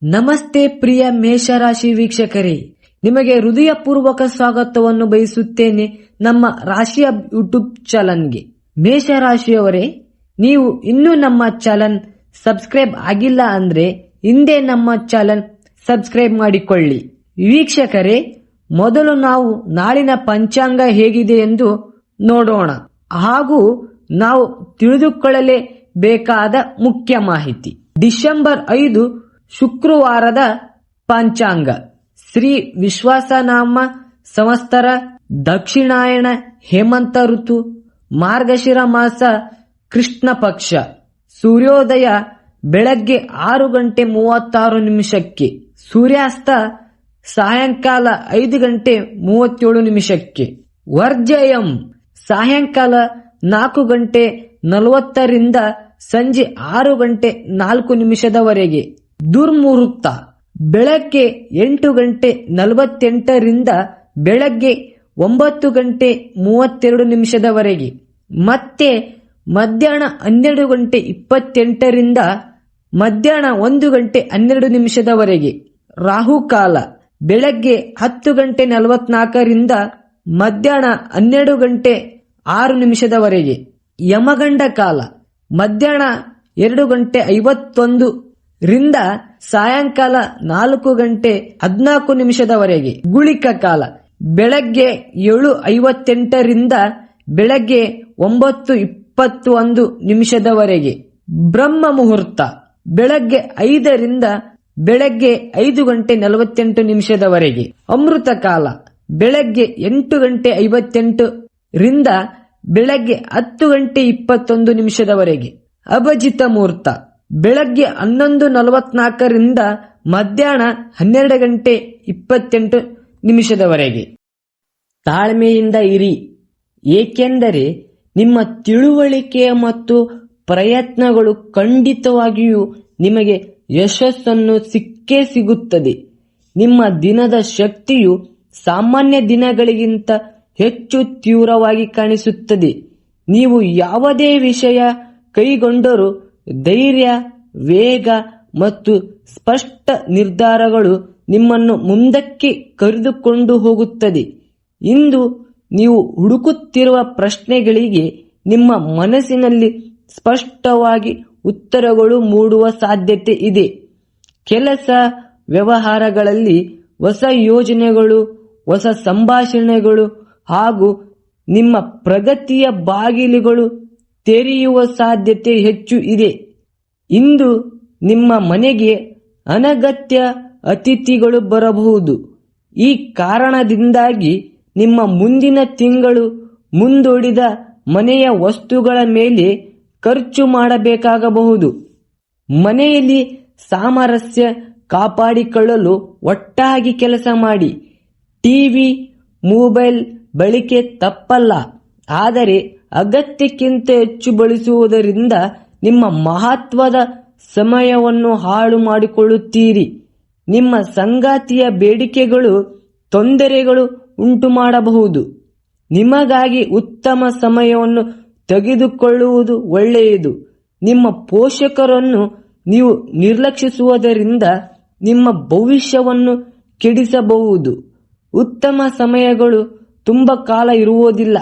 ನಮಸ್ತೆ ಪ್ರಿಯ ಮೇಷರಾಶಿ ವೀಕ್ಷಕರೇ, ನಿಮಗೆ ಹೃದಯಪೂರ್ವಕ ಸ್ವಾಗತವನ್ನು ಬಯಸುತ್ತೇನೆ ನಮ್ಮ ರಾಶಿಯ ಯೂಟ್ಯೂಬ್ ಚಾನಲ್ಗೆ. ಮೇಷರಾಶಿಯವರೇ, ನೀವು ಇನ್ನೂ ನಮ್ಮ ಚಾನಲ್ ಸಬ್ಸ್ಕ್ರೈಬ್ ಆಗಿಲ್ಲ ಅಂದ್ರೆ ಹಿಂದೆ ನಮ್ಮ ಚಾನಲ್ ಸಬ್ಸ್ಕ್ರೈಬ್ ಮಾಡಿಕೊಳ್ಳಿ. ವೀಕ್ಷಕರೇ, ಮೊದಲು ನಾವು ನಾಳಿನ ಪಂಚಾಂಗ ಹೇಗಿದೆ ಎಂದು ನೋಡೋಣ. ಹಾಗೂ ನಾವು ತಿಳಿದುಕೊಳ್ಳಲೇಬೇಕಾದ ಮುಖ್ಯ ಮಾಹಿತಿ. ಡಿಸೆಂಬರ್ 5 ಶುಕ್ರವಾರದ ಪಂಚಾಂಗ. ಶ್ರೀ ವಿಶ್ವಾಸನಾಮ ಸಂವತ್ಸರ, ದಕ್ಷಿಣಾಯಣ ಹೇಮಂತ ಋತು, ಮಾರ್ಗಶಿರ ಮಾಸ, ಕೃಷ್ಣ ಪಕ್ಷ. ಸೂರ್ಯೋದಯ ಬೆಳಗ್ಗೆ 6:36, ಸೂರ್ಯಾಸ್ತ ಸಾಯಂಕಾಲ 5:37. ವರ್ಜಯಂ ಸಾಯಂಕಾಲ 4:40 ಸಂಜೆ 6:04 ದುರ್ಮುಹೂರ್ತ ಬೆಳಗ್ಗೆ 8:48 ಬೆಳಗ್ಗೆ 9:32 ಮತ್ತೆ ಮಧ್ಯಾಹ್ನ 12:28 ಮಧ್ಯಾಹ್ನ 1:12 ರಾಹುಕಾಲ ಬೆಳಗ್ಗೆ 10:44 ಮಧ್ಯಾಹ್ನ 12:06 ಯಮಗಂಡ ಕಾಲ ಮಧ್ಯಾಹ್ನ 2:51 ಸಾಯಂಕಾಲ 4:14 ಗುಳಿಕ ಕಾಲ ಬೆಳಗ್ಗೆ 7:58 ಬೆಳಗ್ಗೆ 9:21 ಬ್ರಹ್ಮ ಮುಹೂರ್ತ ಬೆಳಗ್ಗೆ 5 ಬೆಳಗ್ಗೆ 5:48 ಅಮೃತ ಕಾಲ ಬೆಳಗ್ಗೆ 8:58 ಬೆಳಗ್ಗೆ 10:21 ಅಭಜಿತ ಮುಹೂರ್ತ ಬೆಳಗ್ಗೆ 11:44 ಮಧ್ಯಾಹ್ನ 12:28 ತಾಳ್ಮೆಯಿಂದ ಇರಿ, ಏಕೆಂದರೆ ನಿಮ್ಮ ತಿಳುವಳಿಕೆ ಮತ್ತು ಪ್ರಯತ್ನಗಳು ಖಂಡಿತವಾಗಿಯೂ ನಿಮಗೆ ಯಶಸ್ಸನ್ನು ಸಿಕ್ಕೇ ಸಿಗುತ್ತದೆ. ನಿಮ್ಮ ದಿನದ ಶಕ್ತಿಯು ಸಾಮಾನ್ಯ ದಿನಗಳಿಗಿಂತ ಹೆಚ್ಚು ತೀವ್ರವಾಗಿ ಕಾಣಿಸುತ್ತದೆ. ನೀವು ಯಾವುದೇ ವಿಷಯ ಕೈಗೊಂಡರೂ ಧೈರ್ಯ, ವೇಗ ಮತ್ತು ಸ್ಪಷ್ಟ ನಿರ್ಧಾರಗಳು ನಿಮ್ಮನ್ನು ಮುಂದಕ್ಕೆ ಕರೆದುಕೊಂಡು ಹೋಗುತ್ತದೆ. ಇಂದು ನೀವು ಹುಡುಕುತ್ತಿರುವ ಪ್ರಶ್ನೆಗಳಿಗೆ ನಿಮ್ಮ ಮನಸ್ಸಿನಲ್ಲಿ ಸ್ಪಷ್ಟವಾಗಿ ಉತ್ತರಗಳು ಮೂಡುವ ಸಾಧ್ಯತೆ ಇದೆ. ಕೆಲಸ ವ್ಯವಹಾರಗಳಲ್ಲಿ ಹೊಸ ಯೋಜನೆಗಳು, ಹೊಸ ಸಂಭಾಷಣೆಗಳು ಹಾಗೂ ನಿಮ್ಮ ಪ್ರಗತಿಯ ಬಾಗಿಲುಗಳು ತೆರೆಯುವ ಸಾಧ್ಯತೆ ಹೆಚ್ಚು ಇದೆ. ಇಂದು ನಿಮ್ಮ ಮನೆಗೆ ಅನಗತ್ಯ ಅತಿಥಿಗಳು ಬರಬಹುದು. ಈ ಕಾರಣದಿಂದಾಗಿ ನಿಮ್ಮ ಮುಂದಿನ ತಿಂಗಳು ಮುಂದೂಡಿದ ಮನೆಯ ವಸ್ತುಗಳ ಮೇಲೆ ಖರ್ಚು ಮಾಡಬೇಕಾಗಬಹುದು. ಮನೆಯಲ್ಲಿ ಸಾಮರಸ್ಯ ಕಾಪಾಡಿಕೊಳ್ಳಲು ಒಟ್ಟಾಗಿ ಕೆಲಸ ಮಾಡಿ. ಟಿವಿ, ಮೊಬೈಲ್ ಬಳಕೆ ತಪ್ಪಲ್ಲ, ಆದರೆ ಅಗತ್ಯಕ್ಕಿಂತ ಹೆಚ್ಚು ಬಳಸುವುದರಿಂದ ನಿಮ್ಮ ಮಹತ್ವದ ಸಮಯವನ್ನು ಹಾಳು ಮಾಡಿಕೊಳ್ಳುತ್ತೀರಿ. ನಿಮ್ಮ ಸಂಗಾತಿಯ ಬೇಡಿಕೆಗಳು ತೊಂದರೆಗಳು ಉಂಟು ಮಾಡಬಹುದು. ನಿಮಗಾಗಿ ಉತ್ತಮ ಸಮಯವನ್ನು ತೆಗೆದುಕೊಳ್ಳುವುದು ಒಳ್ಳೆಯದು. ನಿಮ್ಮ ಪೋಷಕರನ್ನು ನೀವು ನಿರ್ಲಕ್ಷಿಸುವುದರಿಂದ ನಿಮ್ಮ ಭವಿಷ್ಯವನ್ನು ಕೆಡಿಸಬಹುದು. ಉತ್ತಮ ಸಮಯಗಳು ತುಂಬ ಕಾಲ ಇರುವುದಿಲ್ಲ.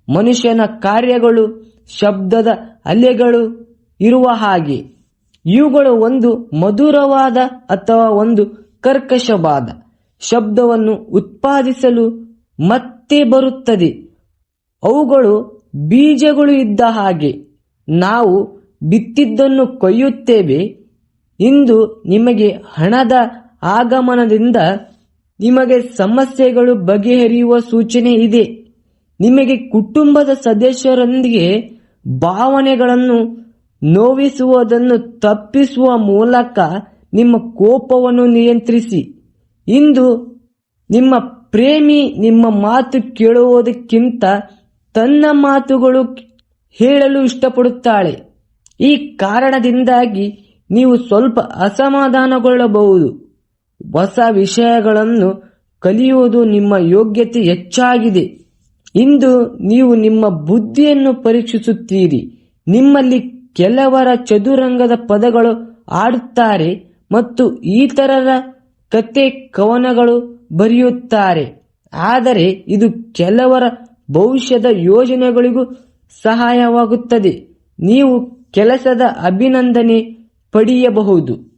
ಮನುಷ್ಯನ ಕಾರ್ಯಗಳು ಶಬ್ದದ ಅಲೆಗಳು ಇರುವ ಹಾಗೆ. ಇವುಗಳು ಒಂದು ಮಧುರವಾದ ಅಥವಾ ಒಂದು ಕರ್ಕಶವಾದ ಶಬ್ದವನ್ನು ಉತ್ಪಾದಿಸಲು ಮತ್ತೆ ಬರುತ್ತದೆ. ಅವುಗಳು ಬೀಜಗಳು ಇದ್ದ ಹಾಗೆ. ನಾವು ಬಿತ್ತಿದ್ದನ್ನು ಕೊಯ್ಯುತ್ತೇವೆ. ಇಂದು ನಿಮಗೆ ಹಣದ ಆಗಮನದಿಂದ ನಿಮಗೆ ಸಮಸ್ಯೆಗಳು ಬಗೆಹರಿಯುವ ಸೂಚನೆ ಇದೆ. ನಿಮಗೆ ಕುಟುಂಬದ ಸದಸ್ಯರೊಂದಿಗೆ ಭಾವನೆಗಳನ್ನು ನೋವಿಸುವುದನ್ನು ತಪ್ಪಿಸುವ ಮೂಲಕ ನಿಮ್ಮ ಕೋಪವನ್ನು ನಿಯಂತ್ರಿಸಿ. ಇಂದು ನಿಮ್ಮ ಪ್ರೇಮಿ ನಿಮ್ಮ ಮಾತು ಕೇಳುವುದಕ್ಕಿಂತ ತನ್ನ ಮಾತುಗಳು ಹೇಳಲು ಇಷ್ಟಪಡುತ್ತಾಳೆ. ಈ ಕಾರಣದಿಂದಾಗಿ ನೀವು ಸ್ವಲ್ಪ ಅಸಮಾಧಾನಗೊಳ್ಳಬಹುದು. ಹೊಸ ವಿಷಯಗಳನ್ನು ಕಲಿಯುವುದು ನಿಮ್ಮ ಯೋಗ್ಯತೆ ಹೆಚ್ಚಾಗಿದೆ. ಇಂದು ನೀವು ನಿಮ್ಮ ಬುದ್ಧಿಯನ್ನು ಪರೀಕ್ಷಿಸುತ್ತೀರಿ. ನಿಮ್ಮಲ್ಲಿ ಕೆಲವರ ಚದುರಂಗದ ಪದಗಳು ಆಡುತ್ತಾರೆ ಮತ್ತು ಇತರರ ಕತೆ ಕವನಗಳು ಬರೆಯುತ್ತಾರೆ. ಆದರೆ ಇದು ಕೆಲವರ ಭವಿಷ್ಯದ ಯೋಜನೆಗಳಿಗೂ ಸಹಾಯವಾಗುತ್ತದೆ. ನೀವು ಕೆಲಸದ ಅಭಿನಂದನೆ ಪಡೆಯಬಹುದು.